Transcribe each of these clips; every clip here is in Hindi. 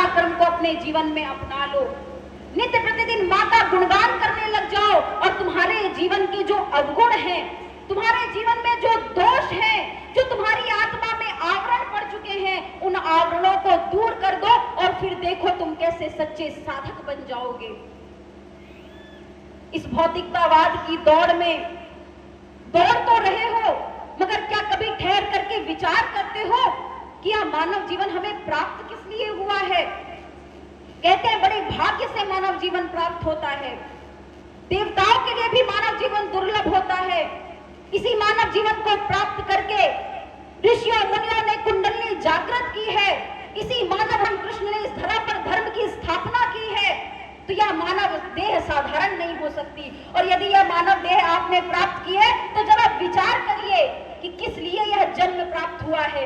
पराक्रम को अपने जीवन में अपना लो। नित्य प्रतिदिन माँ का गुणगान करने लग जाओ और तुम्हारे जीवन के जो अवगुण हैं, तुम्हारे जीवन में जो दोष हैं, जो तुम्हारी आत्मा में आवरण पड़ चुके हैं, उन आवरणों को दूर कर दो और फिर देखो तुम कैसे सच्चे साधक बन जाओगे। इस भौतिकतावाद की दौड़ में दौड़ तो रहे हो, मगर क्या कभी ठहर करके विचार करते हो कि यह मानव जीवन हमें प्राप्त किस लिए हुआ है? कहते हैं बड़े भाग्य से मानव जीवन प्राप्त होता है। देवताओं के लिए भी मानव जीवन दुर्लभ होता है। इसी मानव जीवन को प्राप्त करके ऋषियों मुनियों ने कुंडली जागृत की है। इसी मानव कृष्ण ने इस धरा पर धर्म की स्थापना की है। तो यह मानव देह साधारण नहीं हो सकती। और यदि यह मानव देह आपने प्राप्त की है तो जरा विचार करिए कि किस लिए यह जन्म प्राप्त हुआ है।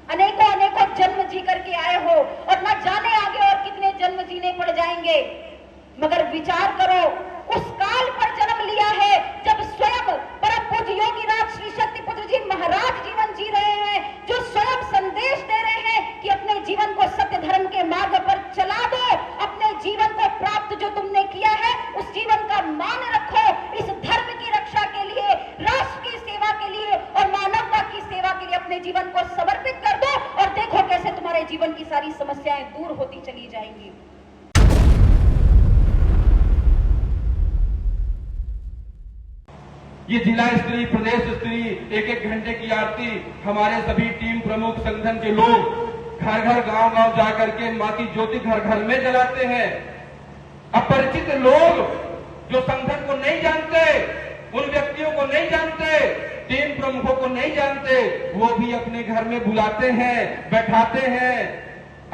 अनेकों अनेकों जन्म जी करके आए हो और न जाने आगे और कितने जन्म जीने पड़ जाएंगे, मगर विचार करो उस काल पर जन्म लिया है जब स्वयं परम पूज्य योगी राज श्री शक्तिपुत्र जी महाराज जीवन जी रहे हैं, जो स्वयं संदेश दे रहे हैं कि अपने जीवन को सत्य धर्म के मार्ग पर चला दो। अपने जीवन को प्राप्त जो तुमने किया है उस जीवन का मान रखो, इस धर्म की रक्षा के लिए, राष्ट्र की सेवा के लिए और मानवता की सेवा के लिए अपने जीवन को समर्पित कर दो और देखो कैसे तुम्हारे जीवन की सारी समस्याएं दूर होती चली जाएंगी। ये जिला स्तरीय, प्रदेश स्तरीय एक एक घंटे की आरती हमारे सभी टीम प्रमुख संगठन के लोग घर घर गांव गांव जाकर के मां की ज्योति घर घर में जलाते हैं। अपरिचित लोग जो संगठन को नहीं जानते, उन व्यक्तियों को नहीं जानते, टीम प्रमुखों को नहीं जानते, वो भी अपने घर में बुलाते हैं, बैठाते हैं,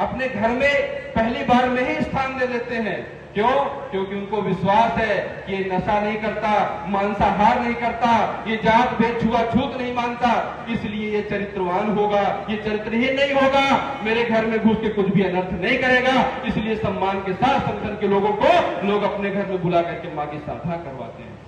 अपने घर में पहली बार में ही स्थान दे देते हैं। क्यों? क्योंकि उनको विश्वास है कि ये नशा नहीं करता, मांसाहार नहीं करता, ये जात भेद छुआछूत नहीं मानता, इसलिए ये चरित्रवान होगा, ये चरित्रहीन नहीं होगा, मेरे घर में घुस के कुछ भी अनर्थ नहीं करेगा। इसलिए सम्मान के साथ संगठन के लोगों को लोग अपने घर में बुला करके मां की साधना करवाते हैं।